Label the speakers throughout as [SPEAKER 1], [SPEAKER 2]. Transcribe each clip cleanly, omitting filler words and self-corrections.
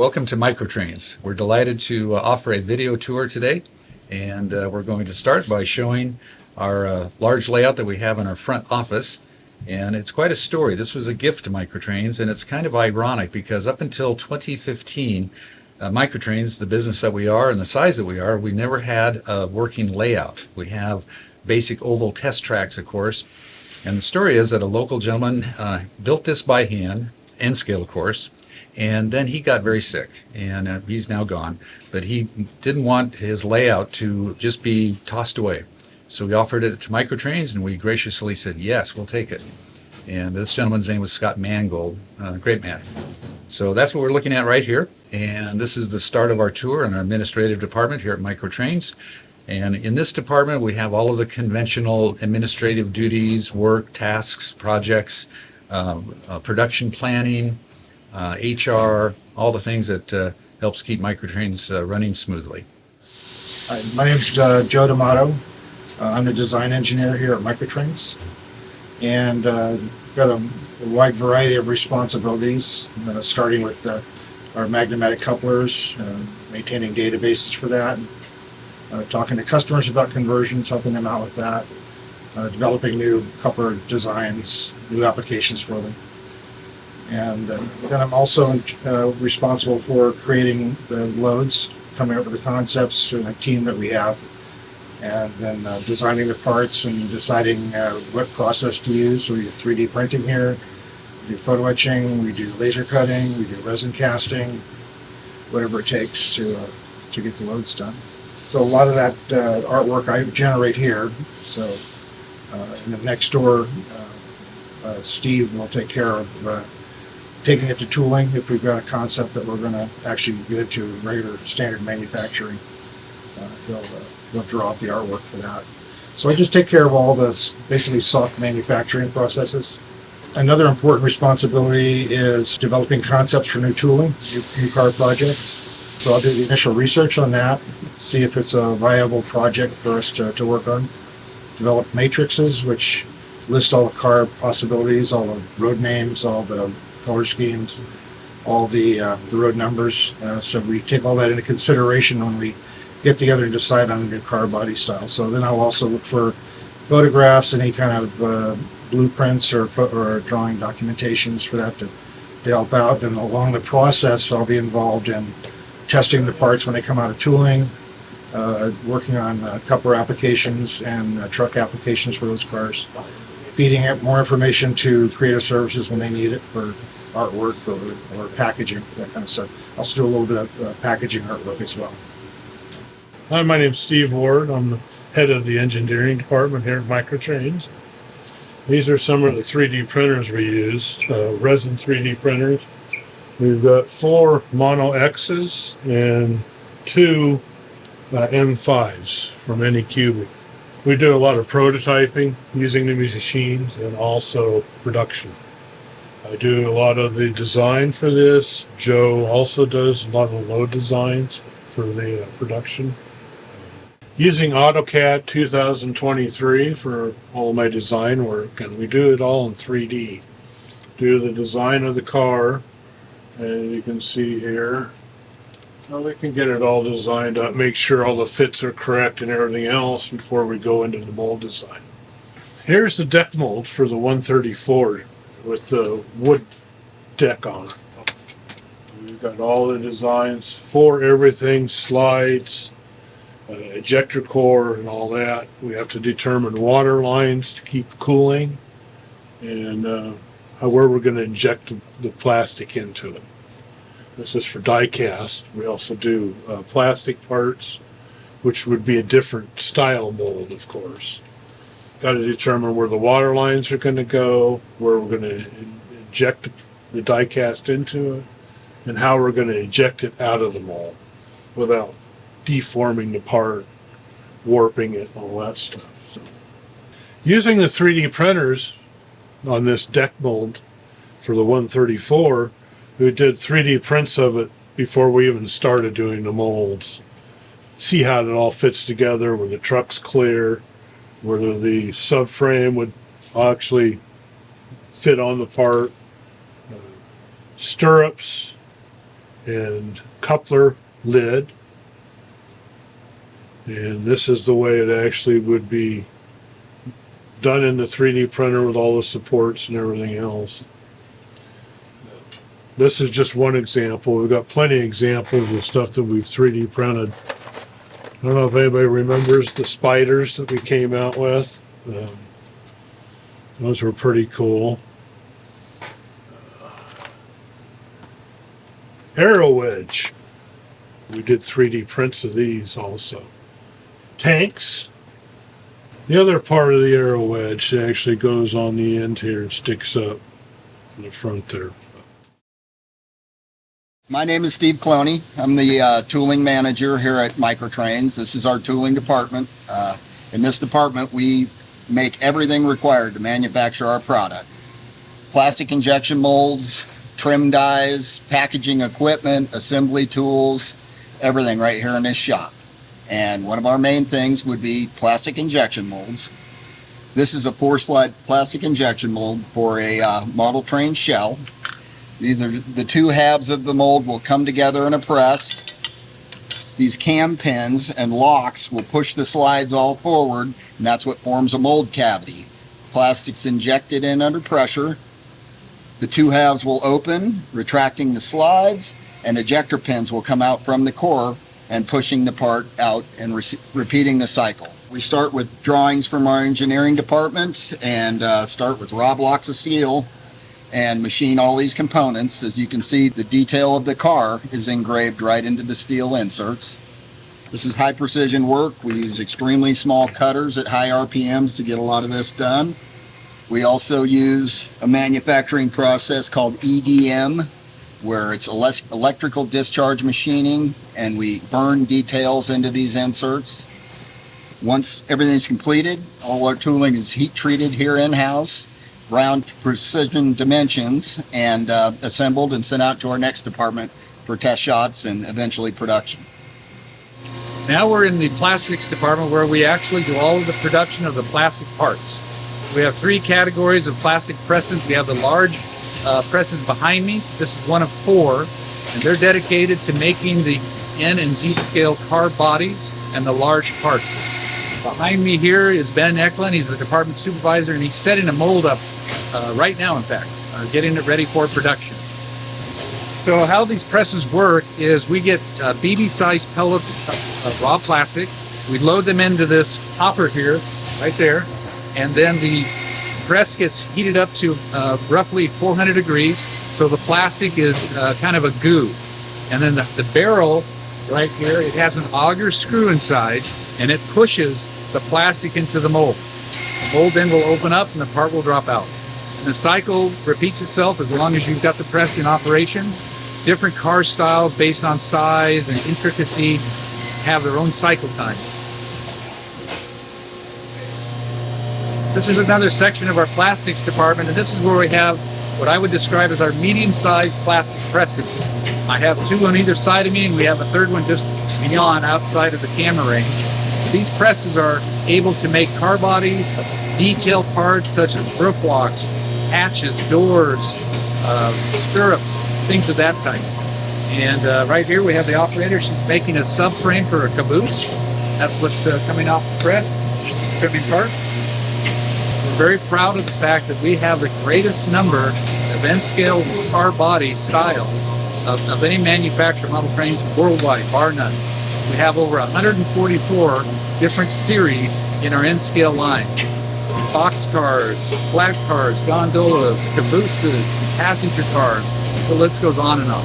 [SPEAKER 1] Welcome to MicroTrains. We're delighted to offer a video tour today, and we're going to start by showing our large layout that we have in our front office. And it's quite a story. This was a gift to MicroTrains, and it's kind of ironic because up until 2015, MicroTrains, the business that we are and the size that we are, we never had a working layout. We have basic oval test tracks, of course. And the story is that a local gentleman built this by hand, N scale, of course. And then he got very sick, and he's now gone. But he didn't want his layout to just be tossed away. So we offered it to MicroTrains, and we graciously said, yes, we'll take it. And this gentleman's name was Scott Mangold, great man. So that's what we're looking at right here. And this is the start of our tour in our administrative department here at MicroTrains. And in this department, we have all of the conventional administrative duties, work, tasks, projects, production planning, HR, all the things that helps keep MicroTrains running smoothly.
[SPEAKER 2] Hi, my name is Joe D'Amato. I'm the design engineer here at MicroTrains, and got a wide variety of responsibilities, starting with our magnetic couplers, maintaining databases for that, talking to customers about conversions, helping them out with that, developing new coupler designs, new applications for them. And then I'm also responsible for creating the loads, coming up with the concepts and a team that we have, and then designing the parts and deciding what process to use. So we do 3D printing here, we do photo etching, we do laser cutting, we do resin casting, whatever it takes to get the loads done. So a lot of that artwork I generate here. So in the next door, Steve will take care of taking it to tooling. If we've got a concept that we're going to actually get into regular standard manufacturing, they'll draw up the artwork for that. So I just take care of all this basically soft manufacturing processes. Another important responsibility is developing concepts for new tooling, new car projects. So I'll do the initial research on that, see if it's a viable project for us to work on. Develop matrices, which list all the car possibilities, all the road names, all the color schemes, all the road numbers. So we take all that into consideration when we get together and decide on a new car body style. So then I'll also look for photographs, any kind of blueprints or drawing documentations for that to help out. Then along the process, I'll be involved in testing the parts when they come out of tooling, working on coupler applications and truck applications for those cars, feeding it more information to creative services when they need it for artwork or packaging, that kind of stuff. I'll also do a little bit of packaging artwork as well.
[SPEAKER 3] Hi, my name's Steve Ward. I'm the head of the engineering department here at MicroTrains. These are some of the 3D printers we use, resin 3D printers. We've got 4 Mono X's and 2 M5s from Anycubic. We do a lot of prototyping using the machines and also production. I do a lot of the design for this. Joe also does a lot of the load designs for the production. Using AutoCAD 2023 for all my design work, and we do it all in 3D. Do the design of the car, and you can see here, well, we can get it all designed up, make sure all the fits are correct and everything else before we go into the mold design. Here's the deck mold for the 134 with the wood deck on it. We've got all the designs for everything, slides, ejector core and all that. We have to determine water lines to keep cooling and where we're going to inject the plastic into it. This is for die cast. We also do plastic parts, which would be a different style mold, of course. Got to determine where the water lines are going to go, where we're going to inject the die cast into it, and how we're going to eject it out of the mold without deforming the part, warping it, all that stuff. So, using the 3D printers on this deck mold for the 134, we did 3D prints of it before we even started doing the molds. See how it all fits together, where the truck's clear, whether the subframe would actually fit on the part, stirrups, and coupler lid. And this is the way it actually would be done in the 3D printer with all the supports and everything else. This is just one example. We've got plenty of examples of stuff that we've 3D printed. I don't know if anybody remembers the spiders that we came out with. Those were pretty cool. Arrow wedge. We did 3D prints of these also. Tanks. The other part of the arrow wedge actually goes on the end here and sticks up in the front there.
[SPEAKER 4] My name is Steve Cloney. I'm the tooling manager here at MicroTrains. This is our tooling department. In this department, we make everything required to manufacture our product. Plastic injection molds, trim dies, packaging equipment, assembly tools, everything right here in this shop. And one of our main things would be plastic injection molds. This is a 4-slide plastic injection mold for a model train shell. These are the two halves of the mold will come together in a press. These cam pins and locks will push the slides all forward, and that's what forms a mold cavity. Plastic's injected in under pressure. The two halves will open, retracting the slides, and ejector pins will come out from the core and pushing the part out and repeating the cycle. We start with drawings from our engineering department and start with raw blocks of steel and machine all these components. As you can see, the detail of the car is engraved right into the steel inserts. This is high precision work. We use extremely small cutters at high RPMs to get a lot of this done. We also use a manufacturing process called EDM, where it's electrical discharge machining, and we burn details into these inserts. Once everything's completed, all our tooling is heat treated here in-house, round precision dimensions, and assembled and sent out to our next department for test shots and eventually production.
[SPEAKER 1] Now we're in the plastics department where we actually do all of the production of the plastic parts. We have 3 categories of plastic presses. We have the large presses behind me. This is one of 4, and they're dedicated to making the N and Z scale car bodies and the large parts. Behind me here is Ben Eklund. He's the department supervisor, and he's setting a mold up right now, in fact, getting it ready for production. So how these presses work is we get BB-sized pellets of raw plastic. We load them into this hopper here, right there, and then the press gets heated up to roughly 400 degrees, so the plastic is kind of a goo. And then the barrel right here, it has an auger screw inside, and it pushes the plastic into the mold. The mold then will open up and the part will drop out. And the cycle repeats itself as long as you've got the press in operation. Different car styles based on size and intricacy have their own cycle time. This is another section of our plastics department, and this is where we have what I would describe as our medium-sized plastic presses. I have 2 on either side of me, and we have a third one just beyond outside of the camera range. These presses are able to make car bodies, detailed parts such as roof blocks, hatches, doors, stirrups, things of that type. And right here we have the operator. She's making a subframe for a caboose. That's what's coming off the press, trimming parts. We're very proud of the fact that we have the greatest number of N-scale car body styles of any manufacturer model trains worldwide, bar none. We have over 144 different series in our N-scale line. Box cars, flat cars, gondolas, cabooses, passenger cars. The list goes on and on.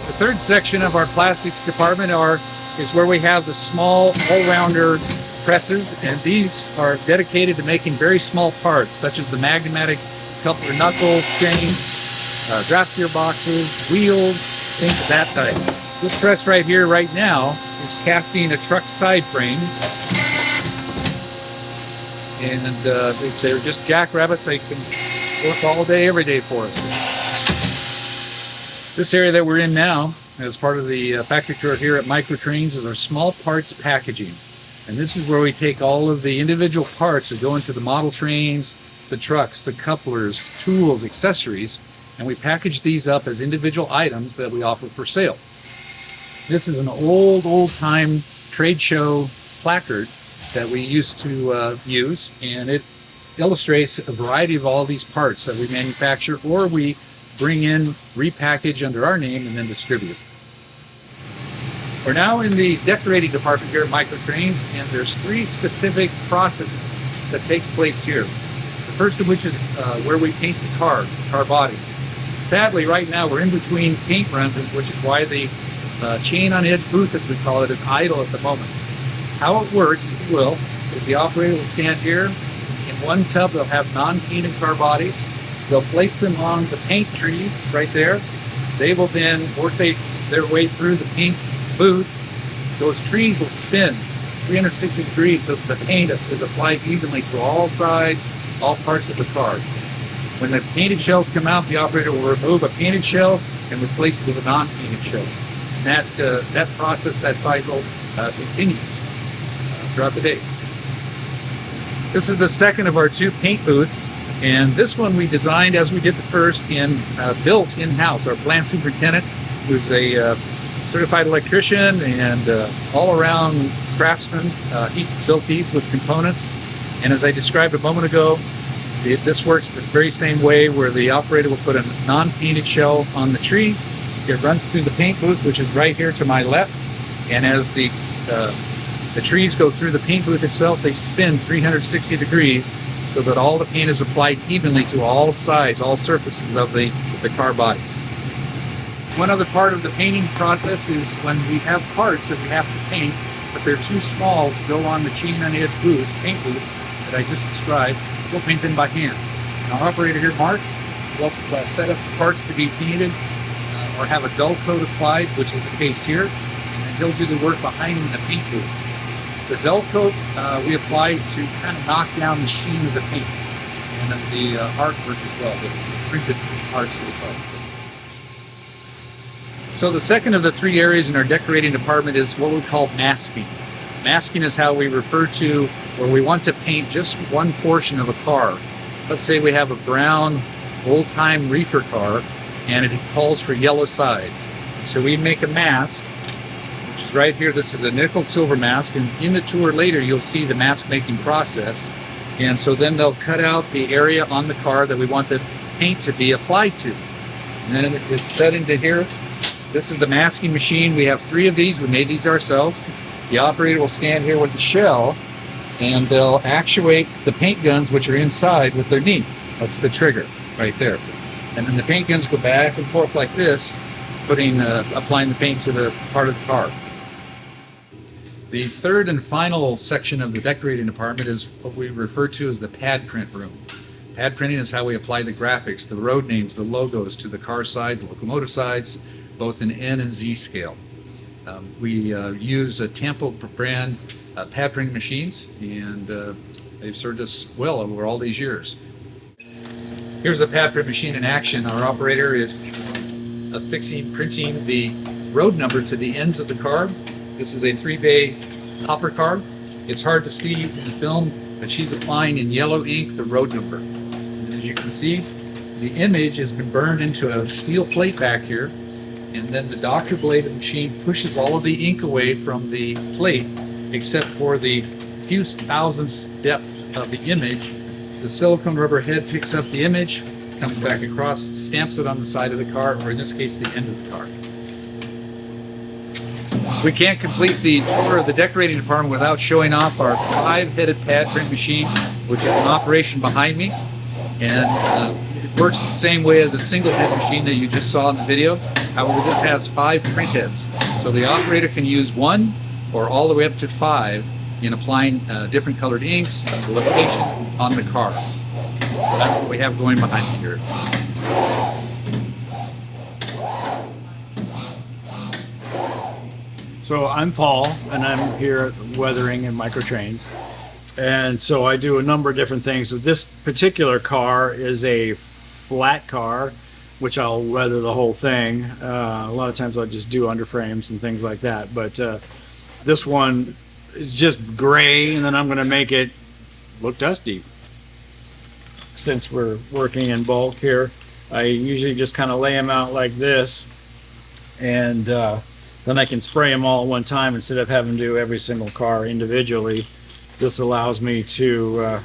[SPEAKER 1] The third section of our plastics department is where we have the small all-rounder presses, and these are dedicated to making very small parts such as the magnetic coupler knuckle, chains, draft gearboxes, wheels, things of that type. This press right here right now is casting a truck side frame, and they're just jackrabbits. They can work all day, every day for us. This area that we're in now, as part of the factory tour here at MicroTrains, is our small parts packaging. And this is where we take all of the individual parts that go into the model trains, the trucks, the couplers, tools, accessories, and we package these up as individual items that we offer for sale. This is an old-time trade show placard that we used to use, and it illustrates a variety of all these parts that we manufacture or we bring in, repackage under our name, and then distribute. We're now in the decorating department here at MicroTrains, and there's 3 specific processes that takes place here. The first of which is where we paint the car bodies. Sadly, right now we're in between paint runs, which is why the chain on edge booth, as we call it, is idle at the moment. How it works, if you will, is the operator will stand here. In one tub, they'll have non-painted car bodies. They'll place them on the paint trees right there. They will then work their way through the paint booth. Those trees will spin 360 degrees so that the paint is applied evenly to all sides, all parts of the car. When the painted shells come out, the operator will remove a painted shell and replace it with a non-painted shell. And that process, that cycle, continues throughout the day. This is the second of our 2 paint booths, and this one we designed as we did the first and built in-house. Our plant superintendent, who's a certified electrician and all-around craftsman, he built these with components. And as I described a moment ago, this works the very same way, where the operator will put a non-painted shell on the tree. It runs through the paint booth, which is right here to my left, and as the trees go through the paint booth itself, they spin 360 degrees so that all the paint is applied evenly to all sides, all surfaces of the car bodies. One other part of the painting process is when we have parts that we have to paint, but they're too small to go on the chain on edge booths, paint booths that I just described, we'll paint them by hand. And our operator here, Mark, will set up the parts to be painted or have a dull coat applied, which is the case here, and then he'll do the work behind him in the paint booth. The dull coat we apply to kind of knock down the sheen of the paint, and then the artwork as well, the printed parts of the car. So the second of the 3 areas in our decorating department is what we call masking. Masking is how we refer to where we want to paint just one portion of a car. Let's say we have a brown old-time reefer car and it calls for yellow sides. So we make a mask, which is right here. This is a nickel silver mask, and in the tour later you'll see the mask making process. And so then they'll cut out the area on the car that we want the paint to be applied to. And then it's set into here. This is the masking machine. We have 3 of these. We made these ourselves. The operator will stand here with the shell, and they'll actuate the paint guns, which are inside, with their knee. That's the trigger right there. And then the paint guns go back and forth like this, applying the paint to the part of the car. The third and final section of the decorating department is what we refer to as the pad print room. Pad printing is how we apply the graphics, the road names, the logos to the car side, the locomotive sides, both in N and Z scale. We use a Tampo brand pad printing machines, and they've served us well over all these years. Here's a pad print machine in action. Our operator is printing the road number to the ends of the car. This is a 3-bay hopper car. It's hard to see in the film, but she's applying in yellow ink the road number. And as you can see, the image has been burned into a steel plate back here, and then the doctor blade of the machine pushes all of the ink away from the plate, except for the few thousandths depth of the image. The silicone rubber head picks up the image, comes back across, stamps it on the side of the car, or in this case, the end of the car. We can't complete the tour of the decorating department without showing off our 5-headed pad print machine, which is in operation behind me. And it works the same way as a single-head machine that you just saw in the video. However, this has 5 print heads. So the operator can use 1 or all the way up to 5 in applying different colored inks and the location on the car. So that's what we have going behind me here.
[SPEAKER 5] So I'm Paul, and I'm here at Weathering and MicroTrains. And so I do a number of different things. So this particular car is a flat car, which I'll weather the whole thing. A lot of times I'll just do underframes and things like that. But this one is just gray, and then I'm going to make it look dusty. Since we're working in bulk here, I usually just kind of lay them out like this, and then I can spray them all at one time instead of having to do every single car individually. This allows me to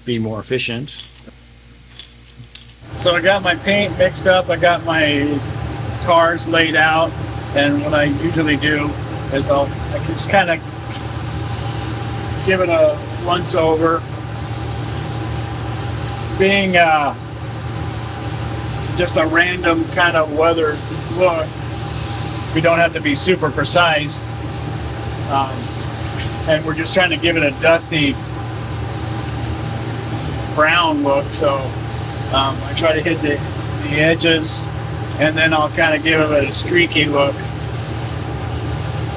[SPEAKER 5] be more efficient. So I got my paint mixed up, I got my cars laid out, and what I usually do is I can just kind of give it a once over. Being just a random kind of weathered look, we don't have to be super precise, and we're just trying to give it a dusty brown look. So I try to hit the edges, and then I'll kind of give it a streaky look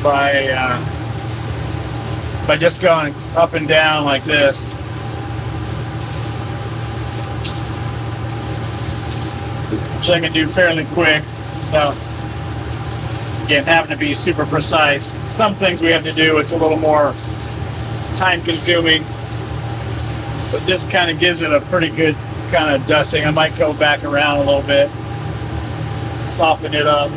[SPEAKER 5] by just going up and down like this. Which I can do fairly quick. Now, again, having to be super precise. Some things we have to do, it's a little more time consuming, but this kind of gives it a pretty good kind of dusting. I might go back around a little bit, soften it up.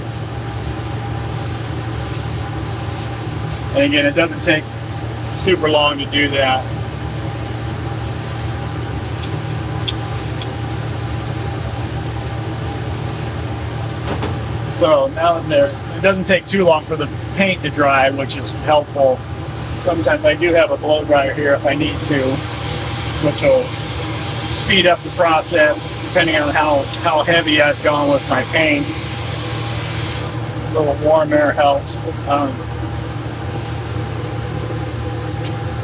[SPEAKER 5] And again, it doesn't take super long to do that. So now that it doesn't take too long for the paint to dry, which is helpful. Sometimes I do have a blow dryer here if I need to, which will speed up the process depending on how heavy I've gone with my paint. A little warm air helps.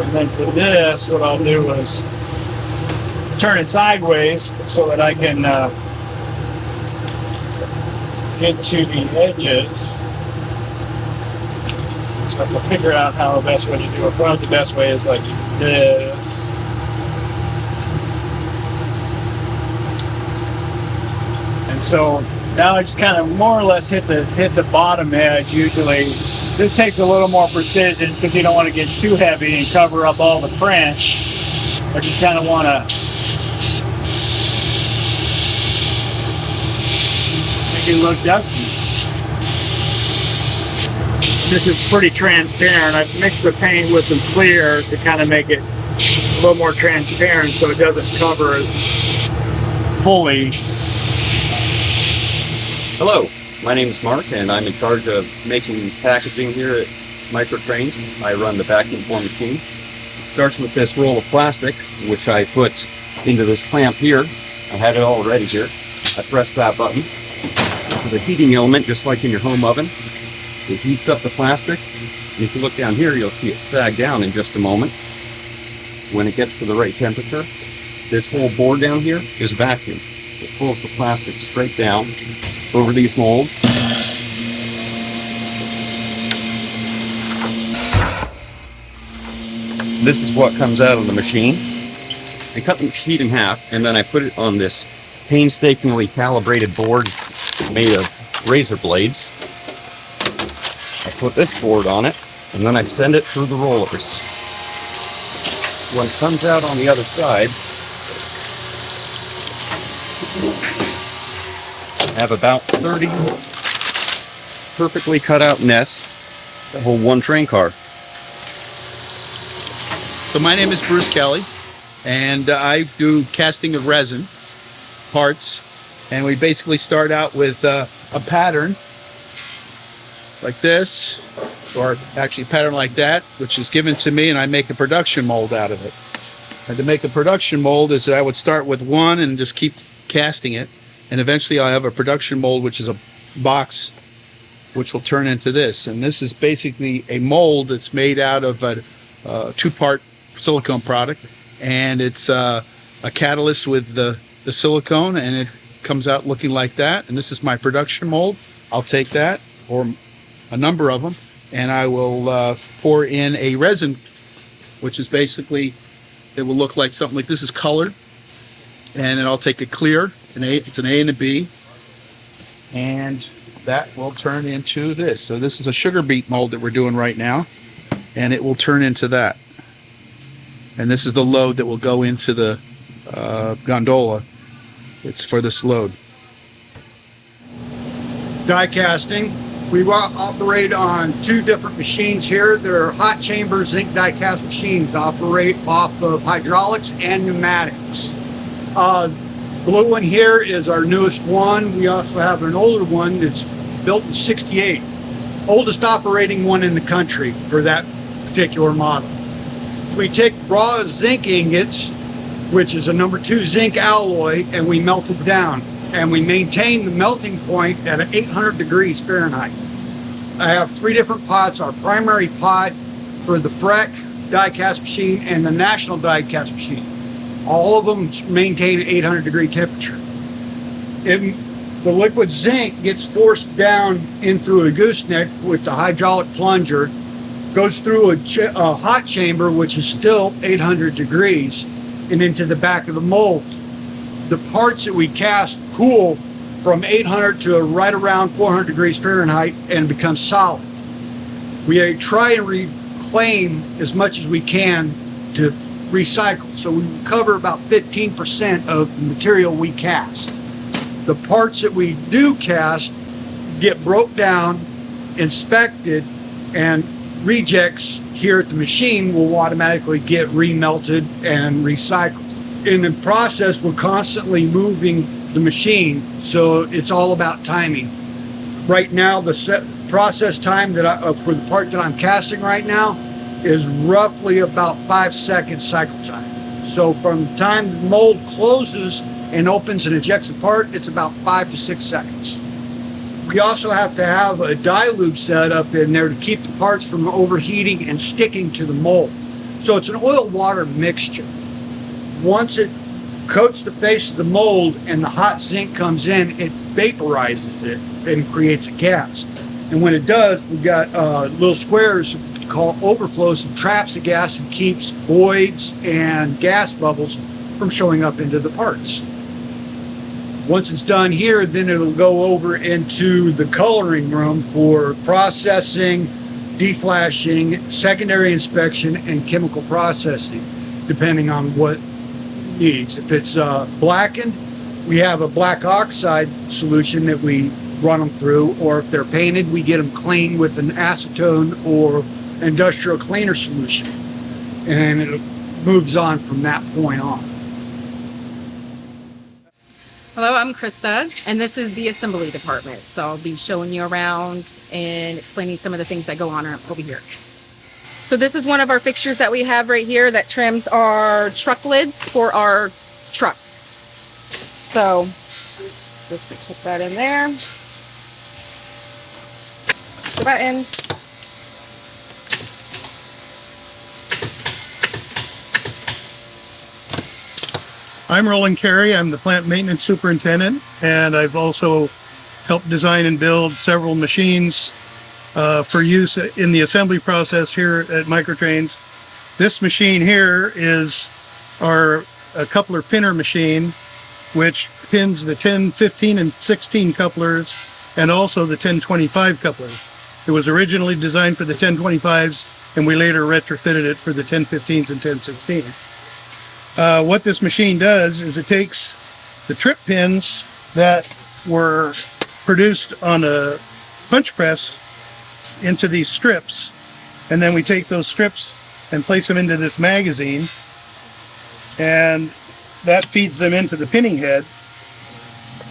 [SPEAKER 5] And then for this, what I'll do is turn it sideways so that I can get to the edges. So I have to figure out how the best way to do it. Probably the best way is like this. And so now I just kind of more or less hit the bottom edge usually. This takes a little more precision because you don't want to get too heavy and cover up all the print. But you kind of want to make it look dusty. This is pretty transparent. I've mixed the paint with some clear to kind of make it a little more transparent so it doesn't cover it fully.
[SPEAKER 6] Hello, my name is Mark and I'm in charge of making packaging here at MicroTrains. I run the vacuum form machine. It starts with this roll of plastic, which I put into this clamp here. I had it all ready here. I press that button. This is a heating element, just like in your home oven. It heats up the plastic. And if you look down here, you'll see it sag down in just a moment. When it gets to the right temperature, this whole board down here is vacuum. It pulls the plastic straight down over these molds. This is what comes out of the machine. I cut the sheet in half and then I put it on this painstakingly calibrated board made of razor blades. I put this board on it and then I send it through the rollers. When it comes out on the other side, I have about 30 perfectly cut out nests that hold one train car.
[SPEAKER 7] So my name is Bruce Kelly, and I do casting of resin parts, and we basically start out with a pattern like this, or actually a pattern like that, which is given to me, and I make a production mold out of it. And to make a production mold is that I would start with one and just keep casting it, and eventually I'll have a production mold, which is a box, which will turn into this. And this is basically a mold that's made out of a two-part silicone product, and it's a catalyst with the silicone, and it comes out looking like that. And this is my production mold. I'll take that, or a number of them, and I will pour in a resin, which is basically, it will look like something like this is colored, and then I'll take a clear, it's an A and a B, and that will turn into this. So this is a sugar beet mold that we're doing right now, and it will turn into that. And this is the load that will go into the gondola. It's for this load.
[SPEAKER 8] die casting. We operate on two different machines here. They're hot chamber zinc die cast machines that operate off of hydraulics and pneumatics. Blue one here is our newest one. We also have an older one that's built in '68. Oldest operating one in the country for that particular model. We take raw zinc ingots, which is a number 2 zinc alloy, and we melt it down. And we maintain the melting point at 800 degrees Fahrenheit. I have 3 different pots. Our primary pot for the Freck die cast machine and the National die cast machine. All of them maintain an 800 degree temperature. The liquid zinc gets forced down in through a gooseneck with the hydraulic plunger, goes through a hot chamber, which is still 800 degrees, and into the back of the mold. The parts that we cast cool from 800 to right around 400 degrees Fahrenheit and become solid. We try and reclaim as much as we can to recycle. So we cover about 15% of the material we cast. The parts that we do cast get broke down, inspected, and rejects here at the machine will automatically get remelted and recycled. In the process, we're constantly moving the machine, so it's all about timing. Right now, the process time that for the part that I'm casting right now is roughly about 5 seconds cycle time. So from the time the mold closes and opens and ejects the part, it's about 5 to 6 seconds. We also have to have a dilute set up in there to keep the parts from overheating and sticking to the mold. So it's an oil-water mixture. Once it coats the face of the mold and the hot zinc comes in, it vaporizes it and creates a gas. And when it does, we've got little squares called overflows and traps the gas and keeps voids and gas bubbles from showing up into the parts. Once it's done here, then it'll go over into the coloring room for processing, deflashing, secondary inspection, and chemical processing, depending on what needs. If it's blackened, we have a black oxide solution that we run them through, or if they're painted, we get them clean with an acetone or industrial cleaner solution, and it moves on from that point on.
[SPEAKER 9] Hello, I'm Krista, and this is the assembly department. So I'll be showing you around and explaining some of the things that go on over here. So this is one of our fixtures that we have right here that trims our truck lids for our trucks. So let's put that in there. The button.
[SPEAKER 3] I'm Roland Carey. I'm the plant maintenance superintendent, and I've also helped design and build several machines for use in the assembly process here at MicroTrains. This machine here is our coupler pinner machine, which pins the 10, 15, and 16 couplers, and also the 1025 couplers. It was originally designed for the 1025s, and we later retrofitted it for the 1015s and 1016s. What this machine does is it takes the trip pins that were produced on a punch press into these strips, and then we take those strips and place them into this magazine, and that feeds them into the pinning head.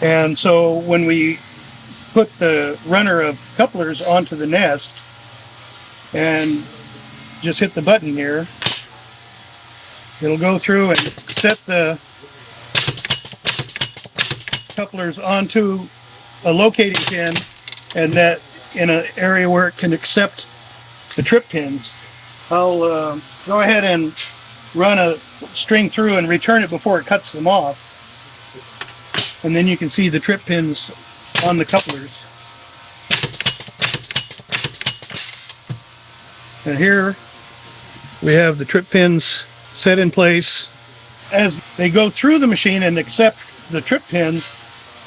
[SPEAKER 3] And so when we put the runner of couplers onto the nest and just hit the button here, it'll go through and set the couplers onto a locating pin, and that in an area where it can accept the trip pins. I'll go ahead and run a string through and return it before it cuts them off. And then you can see the trip pins on the couplers. And here we have the trip pins set in place. As they go through the machine and accept the trip pins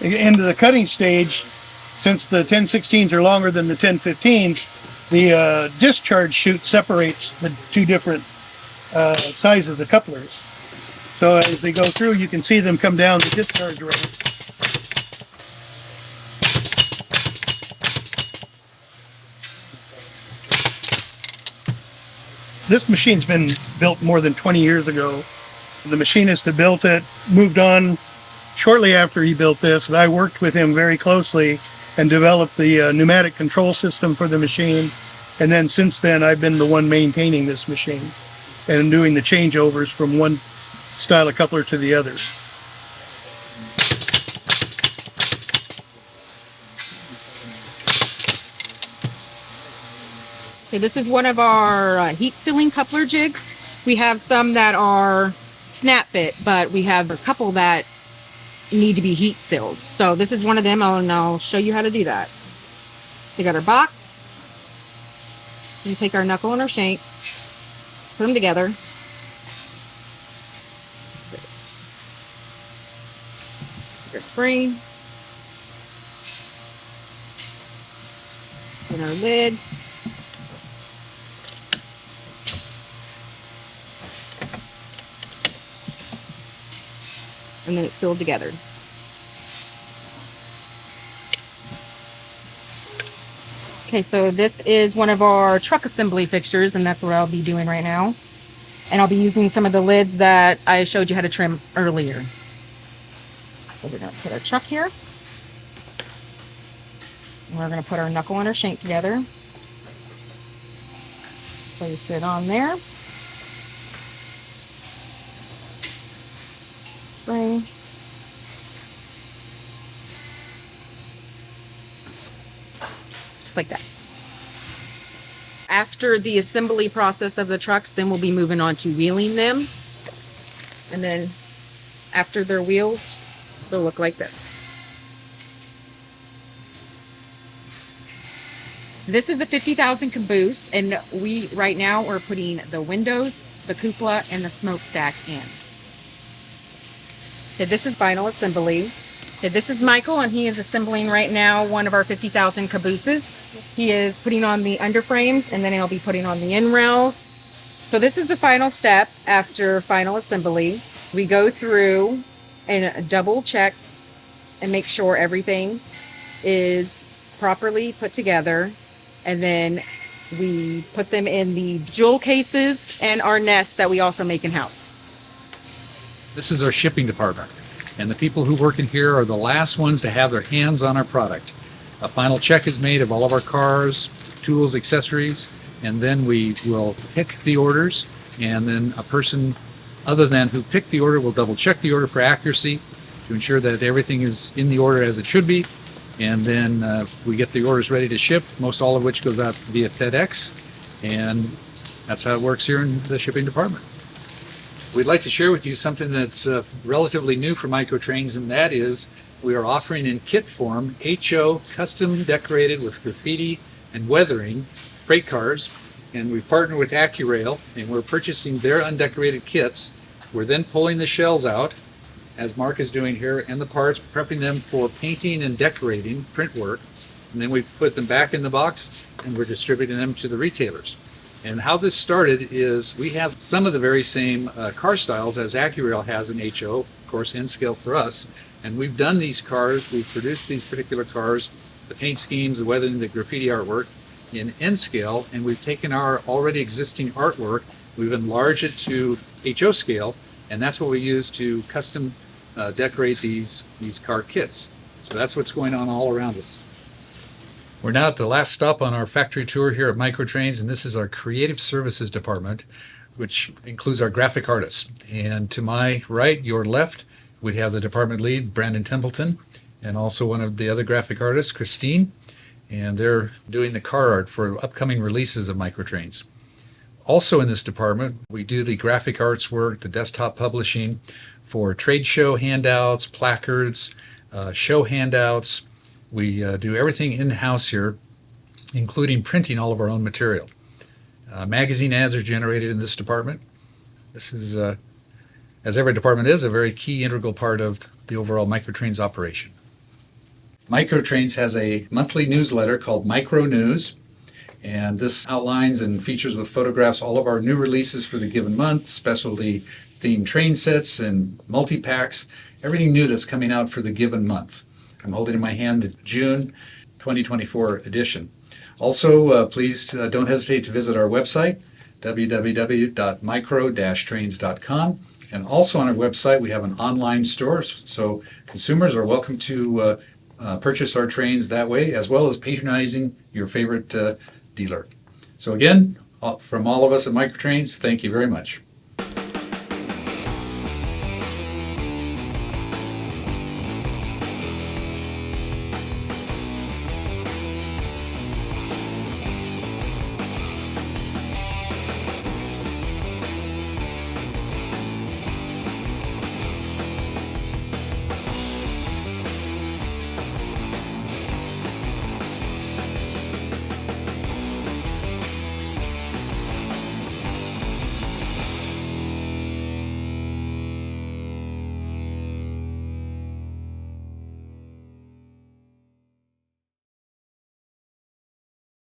[SPEAKER 3] into the cutting stage, since the 1016s are longer than the 1015s, the discharge chute separates the two different sizes of couplers. So as they go through, you can see them come down the discharge ramp.
[SPEAKER 10] This machine's been built more than 20 years ago. The machinist that built it moved on shortly after he built this, and I worked with him very closely and developed the pneumatic control system for the machine. And then since then, I've been the one maintaining this machine and doing the changeovers from one style of coupler to the other.
[SPEAKER 9] Okay, this is one of our heat sealing coupler jigs. We have some that are snap fit, but we have a couple that need to be heat sealed. So this is one of them, and I'll show you how to do that. We got our box. We take our knuckle and our shank, put them together. Our spring. And our lid. And then it's sealed together. Okay, so this is one of our truck assembly fixtures, and that's what I'll be doing right now. And I'll be using some of the lids that I showed you how to trim earlier. So we're going to put our truck here. And we're going to put our knuckle and our shank together. Place it on there. Spring. Just like that. After the assembly process of the trucks, then we'll be moving on to wheeling them. And then after they're wheeled, they'll look like this. This is the 50,000 caboose, and we right now are putting the windows, the cupola, and the smokestack in. Okay, this is final assembly. Okay, this is Michael, and he is assembling right now one of our 50,000 cabooses. He is putting on the underframes, and then he'll be putting on the end rails. So this is the final step after final assembly. We go through and double check and make sure everything is properly put together. And then we put them in the jewel cases and our nest that we also make in-house.
[SPEAKER 1] This is our shipping department, and the people who work in here are the last ones to have their hands on our product. A final check is made of all of our cars, tools, accessories, and then we will pick the orders, and then a person other than who picked the order will double check the order for accuracy to ensure that everything is in the order as it should be. And then we get the orders ready to ship, most all of which goes out via FedEx, and that's how it works here in the shipping department. We'd like to share with you something that's relatively new for MicroTrains, and that is we are offering in kit form HO custom decorated with graffiti and weathering freight cars, and we've partnered with AccuRail, and we're purchasing their undecorated kits. We're then pulling the shells out, as Mark is doing here, and the parts, prepping them for painting and decorating, print work, and then we put them back in the box and we're distributing them to the retailers. And how this started is we have some of the very same car styles as AccuRail has in HO, of course, in scale for us. And we've done these cars, we've produced these particular cars, the paint schemes, the weathering, the graffiti artwork in N scale, and we've taken our already existing artwork, we've enlarged it to HO scale, and that's what we use to custom decorate these car kits. So that's what's going on all around us. We're now at the last stop on our factory tour here at MicroTrains, and this is our creative services department, which includes our graphic artists. And to my right, your left, we have the department lead, Brandon Templeton, and also one of the other graphic artists, Christine, and they're doing the car art for upcoming releases of MicroTrains. Also in this department, we do the graphic arts work, the desktop publishing for trade show handouts, placards, show handouts. We do everything in-house here, including printing all of our own material. Magazine ads are generated in this department. This is, as every department is, a very key integral part of the overall MicroTrains operation. MicroTrains has a monthly newsletter called Micro News, and this outlines and features with photographs all of our new releases for the given month, specialty themed train sets and multi-packs, everything new that's coming out for the given month. I'm holding in my hand the June 2024 edition. Also, please don't hesitate to visit our website, www.micro-trains.com. And also on our website, we have an online store, so consumers are welcome to purchase our trains that way, as well as patronizing your favorite dealer. So again, from all of us at MicroTrains, thank you very much.